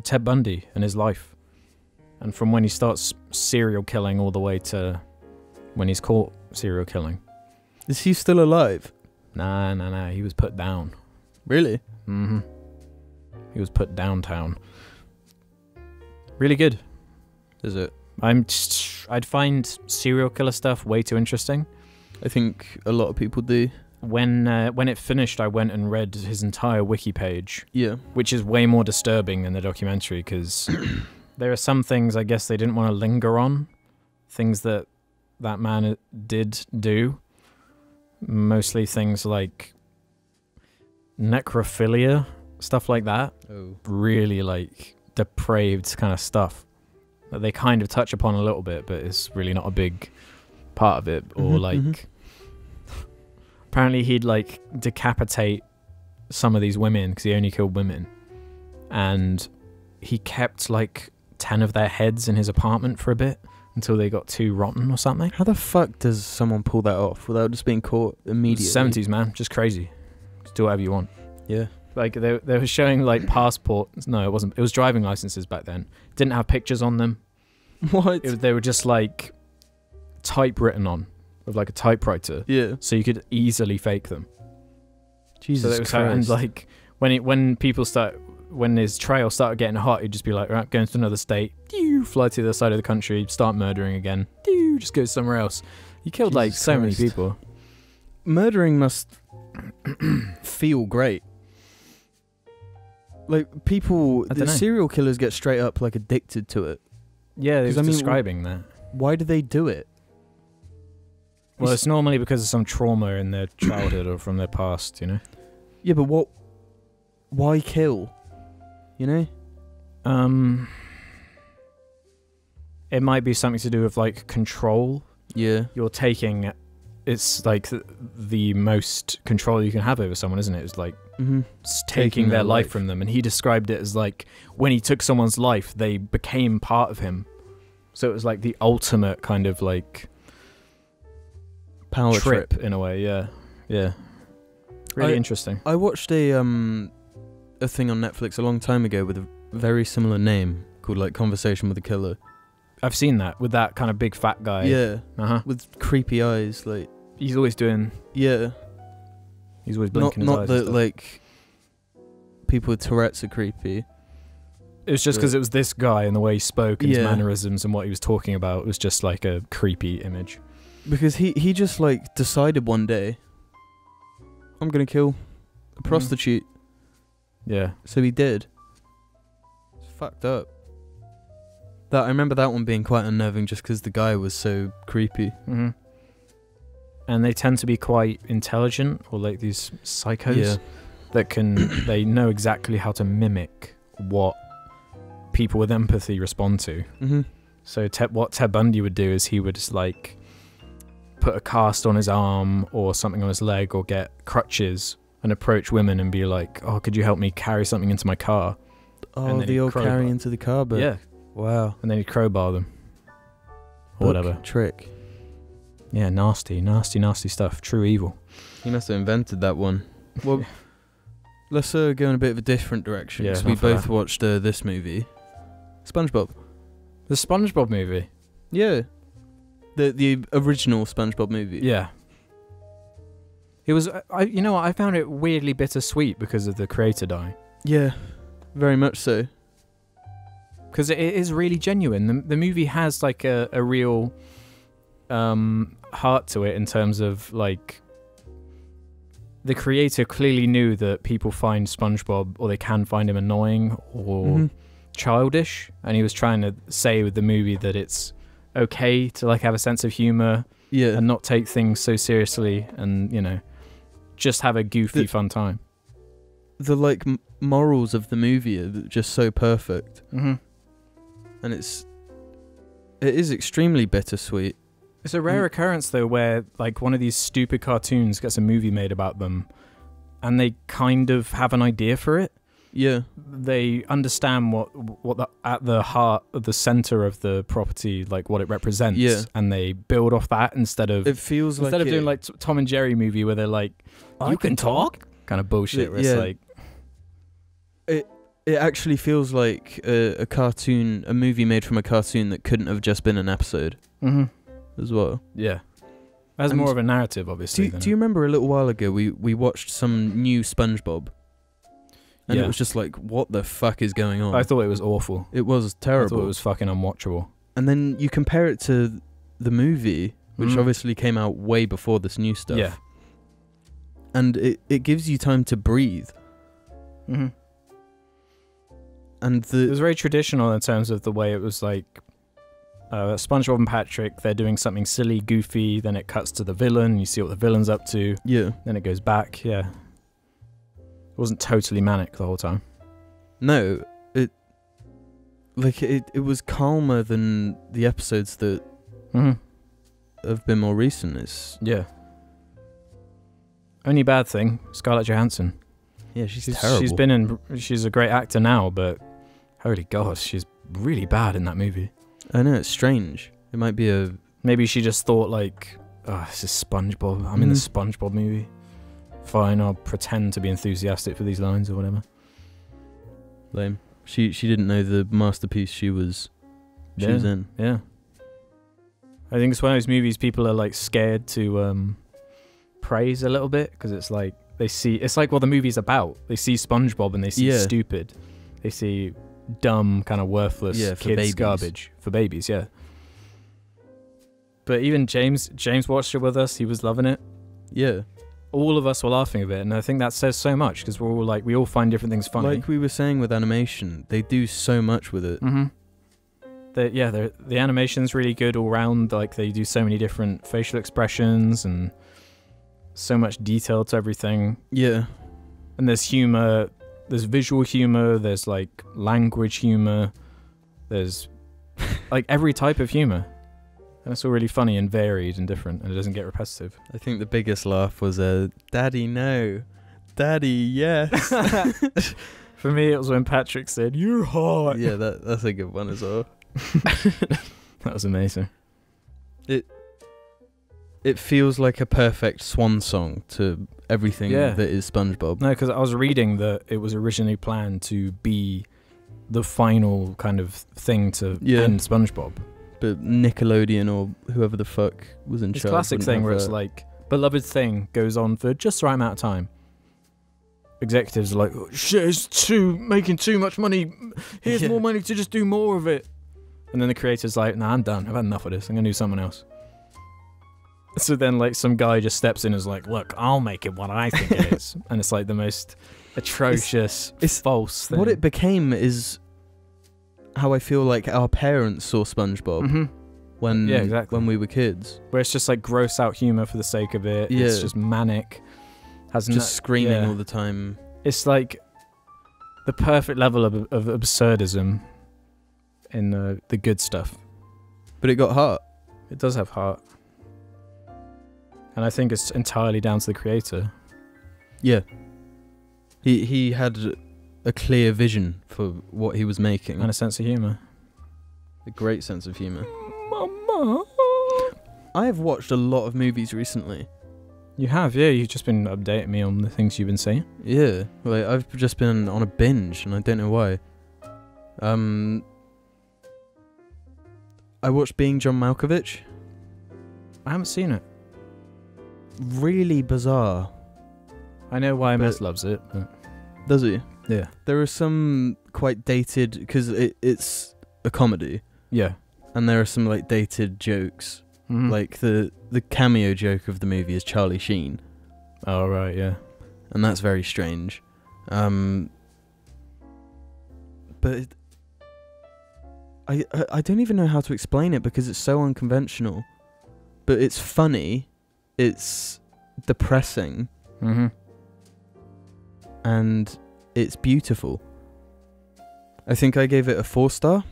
Ted Bundy and his life. And from when he starts serial killing all the way to when he's caught serial killing. Is he still alive? Nah. He was put down. Really? He was put downtown. Really good. Is it? I'd find serial killer stuff way too interesting. I think a lot of people do. When it finished, I went and read his entire wiki page. Yeah. Which is way more disturbing than the documentary, because there are some things I guess they didn't want to linger on. Things that man did do. Mostly things like necrophilia, stuff like that. Oh. Really depraved kind of stuff. that they kind of touch upon a little bit, but it's really not a big part of it. Or like, apparently he'd like decapitate some of these women because he only killed women, and he kept like 10 of their heads in his apartment for a bit until they got too rotten or something. How the fuck does someone pull that off without just being caught immediately? 70s, man, just crazy. Just do whatever you want. Yeah. Like they were showing like passports. No, it wasn't. It was driving licenses back then. Didn't have pictures on them. What? They were just like typewritten on with like a typewriter. Yeah. So you could easily fake them. Jesus Christ. Christ. And like when his trail started getting hot, he'd just be like, right, going to another state, fly to the other side of the country, start murdering again, just go somewhere else. He killed like so many people. Murdering must feel great. Like people, the serial killers get straight up like addicted to it. Yeah, they were describing that. Why do they do it? Well, it's normally because of some trauma in their childhood or from their past, you know? Yeah, but why kill? You know? It might be something to do with like control. Yeah. You're taking, it's like the most control you can have over someone, isn't it? It's like taking their life from them. And he described it as like when he took someone's life, they became part of him. So it was like the ultimate kind of like power trip in a way. Yeah. Yeah. Really interesting. I watched a thing on Netflix a long time ago with a very similar name called like Conversation with a Killer. I've seen that with that kind of big fat guy. Yeah. With creepy eyes, like he's always doing. Yeah. He's always blinking not his eyes. Not that like people with Tourette's are creepy. It was just because it was this guy and the way he spoke and his mannerisms and what he was talking about was just like a creepy image. Because he just like decided one day, I'm gonna kill a prostitute. Yeah. So he did. It's fucked up. I remember that one being quite unnerving just because the guy was so creepy. And they tend to be quite intelligent, or like these psychos that they know exactly how to mimic what people with empathy respond to. So what Ted Bundy would do is he would just like put a cast on his arm or something on his leg or get crutches and approach women and be like, oh, could you help me carry something into my car? Oh, the old carry into the car, but yeah. Wow. And then he'd crowbar them. Or whatever. Trick. Yeah, nasty stuff. True evil. He must have invented that one. Well, let's go in a bit of a different direction. Yeah, we both watched this movie. SpongeBob. The SpongeBob movie? Yeah. The original SpongeBob movie. Yeah. It was, you know what, I found it weirdly bittersweet because of the creator dying. Yeah, very much so. Because it is really genuine. The movie has like a real heart to it in terms of like the creator clearly knew that people find SpongeBob, or they can find him annoying or childish, and he was trying to say with the movie that it's okay to like have a sense of humor and not take things so seriously, and you know, just have a goofy fun time. The like morals of the movie are just so perfect. And it is extremely bittersweet. It's a rare occurrence though where like one of these stupid cartoons gets a movie made about them and they kind of have an idea for it. Yeah. They understand what at the heart of the center of the property, like what it represents. Yeah. And they build off that instead of doing like Tom and Jerry movie where they're like, you can talk? Kind of bullshit where it's like It actually feels like a cartoon, a movie made from a cartoon that couldn't have just been an episode as well. Yeah. Has more of a narrative, obviously. Do you remember a little while ago we watched some new SpongeBob? And it was just like, what the fuck is going on? I thought it was awful. It was terrible. I thought it was fucking unwatchable. And then you compare it to the movie, which obviously came out way before this new stuff. Yeah. And it gives you time to breathe. And it was very traditional in terms of the way it was like SpongeBob and Patrick, they're doing something silly, goofy, then it cuts to the villain, you see what the villain's up to. Yeah. Then it goes back, yeah. It wasn't totally manic the whole time. No, like it was calmer than the episodes that Mm-hmm. have been more recent. It's Yeah. Only bad thing, Scarlett Johansson. yeah, she's terrible. She's a great actor now, but holy God, she's really bad in that movie. I know, it's strange. It might be a Maybe she just thought like, oh, this is SpongeBob. I'm in the SpongeBob movie. Fine, I'll pretend to be enthusiastic for these lines or whatever. lame. She didn't know the masterpiece she was in. Yeah. I think it's one of those movies people are like scared to praise a little bit because it's like it's like what the movie's about. They see SpongeBob and they see stupid. They see dumb, kind of worthless kids babies. garbage for babies. Yeah. But even James watched it with us. He was loving it. Yeah. All of us were laughing at it, and I think that says so much because we're all like, we all find different things funny. Like we were saying with animation, they do so much with it. Mm-hmm. The animation's really good all round. Like they do so many different facial expressions and so much detail to everything. Yeah. And there's humor, there's visual humor, there's like language humor, there's like every type of humor. And it's all really funny and varied and different, and it doesn't get repetitive. I think the biggest laugh was Daddy, no. Daddy, yes. For me, it was when Patrick said, "You're hot." Yeah, that's a good one as well. That was amazing. It feels like a perfect swan song to everything that is SpongeBob. No, because I was reading that it was originally planned to be the final kind of thing to end SpongeBob. But Nickelodeon or whoever the fuck was in charge. It's a classic thing where it's like, beloved thing goes on for just the right amount of time. Executives are like, oh, shit, it's making too much money. Here's more money to just do more of it. And then the creator's like, nah, I'm done. I've had enough of this. I'm going to do something else. So then like some guy just steps in and is like, look, I'll make it what I think it is. And it's like the most atrocious, it's false thing. What it became is how I feel like our parents saw SpongeBob when we were kids. Where it's just like gross out humor for the sake of it. Yeah. It's just manic. Just screaming all the time. It's like the perfect level of absurdism in the good stuff. But it got heart. It does have heart. And I think it's entirely down to the creator. Yeah. He had a clear vision for what he was making. And a sense of humour. A great sense of humour. Mama. I have watched a lot of movies recently. You have, yeah. You've just been updating me on the things you've been saying. Yeah. Like, I've just been on a binge, and I don't know why. I watched Being John Malkovich. I haven't seen it. Really bizarre. I know why Mess loves it. But does he? Yeah. There are some quite dated, because it's a comedy. Yeah. And there are some like dated jokes. Mm-hmm. Like the cameo joke of the movie is Charlie Sheen. Oh, right, yeah. And that's very strange. But I don't even know how to explain it because it's so unconventional. But it's funny. It's depressing. Mm-hmm. And it's beautiful. I think I gave it a 4-star.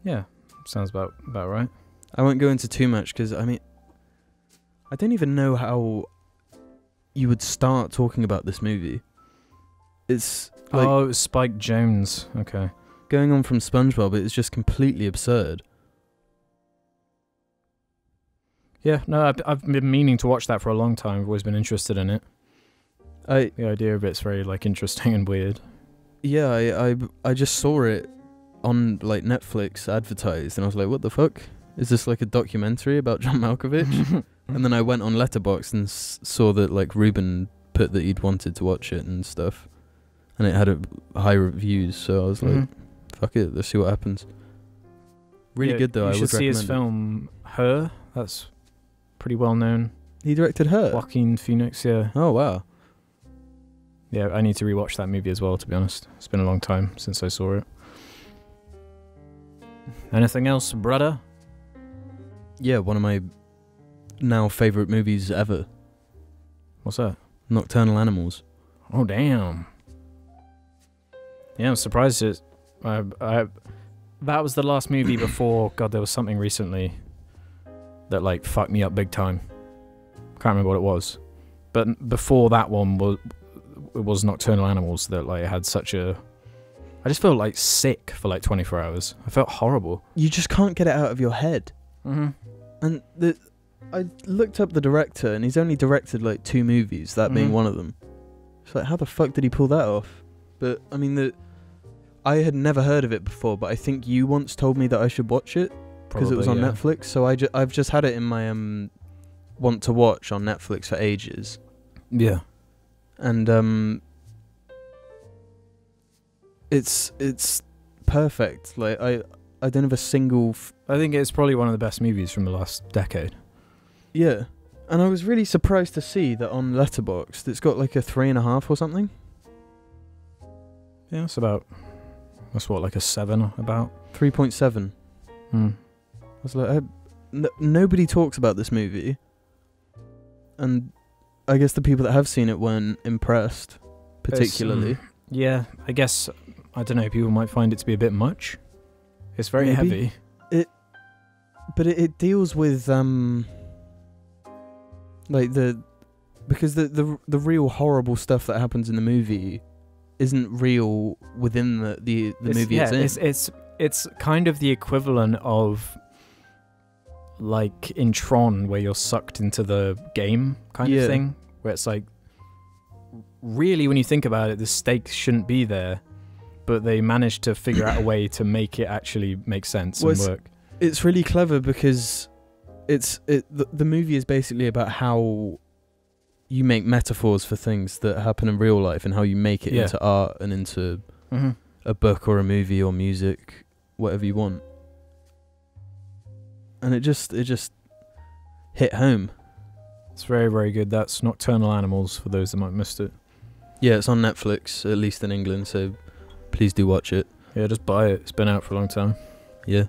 Yeah, sounds about right. I won't go into too much because, I mean, I don't even know how you would start talking about this movie. It's like... Oh, it was Spike Jones. Okay. Going on from SpongeBob, it's just completely absurd. Yeah, no, I've been meaning to watch that for a long time. I've always been interested in it. The idea of it's very like interesting and weird. Yeah, I just saw it on like Netflix advertised, and I was like, what the fuck? Is this like a documentary about John Malkovich? And then I went on Letterboxd and saw that like Ruben put that he'd wanted to watch it and stuff, and it had high reviews. So I was like, fuck it, let's see what happens. Really good though. You I should would see recommend his film Her. That's pretty well known. He directed Her. Joaquin Phoenix, yeah. Oh wow. Yeah, I need to rewatch that movie as well, to be honest. It's been a long time since I saw it. Anything else, brother? Yeah, one of my now favourite movies ever. What's that? Nocturnal Animals. Oh, damn. Yeah, I'm surprised it That was the last movie before. God, there was something recently that like fucked me up big time. Can't remember what it was, but before that one was Nocturnal Animals. That like had such a. I just felt like sick for like 24 hours. I felt horrible. You just can't get it out of your head. Mm-hmm. And I looked up the director, and he's only directed like 2 movies, that being one of them. It's like, how the fuck did he pull that off? But I mean, I had never heard of it before, but I think you once told me that I should watch it because it was on Netflix. So I've just had it in my want to watch on Netflix for ages. Yeah. And it's perfect. Like I don't have a single. I think it's probably one of the best movies from the last decade. Yeah, and I was really surprised to see that on Letterboxd it's got like a 3.5 or something. Yeah, that's what, like a 7 about? 3.7. I was like, nobody talks about this movie, and I guess the people that have seen it weren't impressed, particularly. Yeah, I guess, I don't know, people might find it to be a bit much. It's very heavy. But it deals with like because the real horrible stuff that happens in the movie isn't real within the movie it's in. It's kind of the equivalent of like in Tron, where you're sucked into the game kind of thing, where it's like, really, when you think about it, the stakes shouldn't be there, but they managed to figure out a way to make it actually make sense and work. It's really clever because the movie is basically about how you make metaphors for things that happen in real life and how you make it into art and into a book or a movie or music, whatever you want. And it just hit home. It's very, very good. That's Nocturnal Animals, for those that might have missed it. Yeah, it's on Netflix, at least in England, so please do watch it. Yeah, just buy it. It's been out for a long time. Yeah.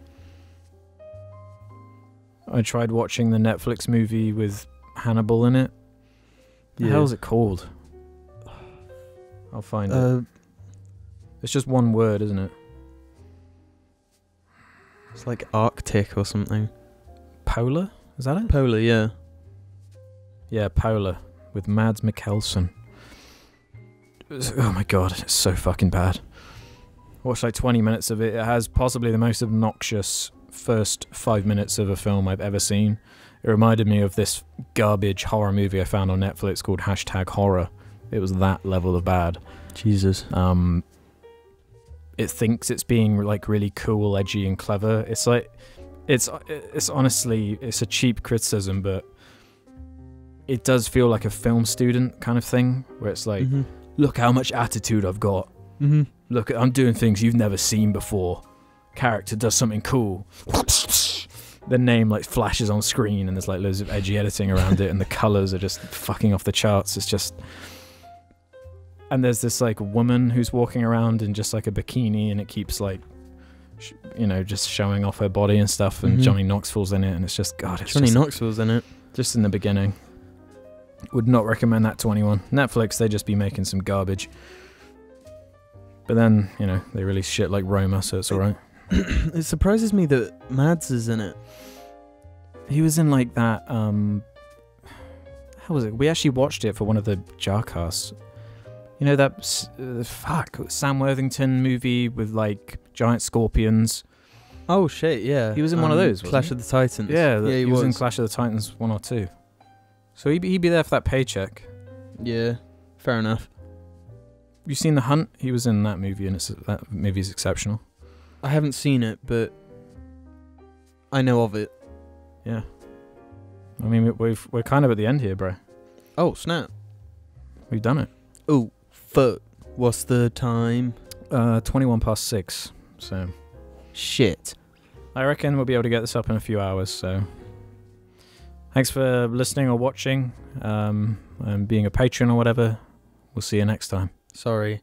I tried watching the Netflix movie with Hannibal in it. The hell is it called? I'll find it. It's just one word, isn't it? It's like Arctic or something. Polar? Is that it? Polar, yeah. Yeah, Polar, with Mads Mikkelsen. Oh my god, it's so fucking bad. I watched like 20 minutes of it. It has possibly the most obnoxious first 5 minutes of a film I've ever seen. It reminded me of this garbage horror movie I found on Netflix called #horror. It was that level of bad. Jesus. It thinks it's being like really cool, edgy, and clever. It's like, it's honestly, it's a cheap criticism, but it does feel like a film student kind of thing, where it's like, look how much attitude I've got. Look, I'm doing things you've never seen before. Character does something cool. The name like flashes on screen, and there's like loads of edgy editing around it, and the colors are just fucking off the charts. It's just, and there's this like woman who's walking around in just like a bikini, and it keeps like, just showing off her body and stuff. And Johnny Knoxville's in it, and it's just God. It's Johnny Knoxville's in it. Just in the beginning. Would not recommend that to anyone. Netflix, they just be making some garbage. But then, they release shit like Roma, so it's alright. It surprises me that Mads is in it. He was in like that, how was it? We actually watched it for one of the JARCASts. You know that, Sam Worthington movie with like giant scorpions? Oh shit, yeah. He was in one of those, Clash of the Titans. Yeah, he was in Clash of the Titans 1 or 2. So he'd be there for that paycheck. Yeah, fair enough. You seen The Hunt? He was in that movie, and that movie's exceptional. I haven't seen it, but I know of it. Yeah. I mean, we're kind of at the end here, bro. Oh, snap. We've done it. Oh, fuck. What's the time? 6:21. So. Shit. I reckon we'll be able to get this up in a few hours, so. Thanks for listening or watching, and being a patron or whatever. We'll see you next time. Sorry.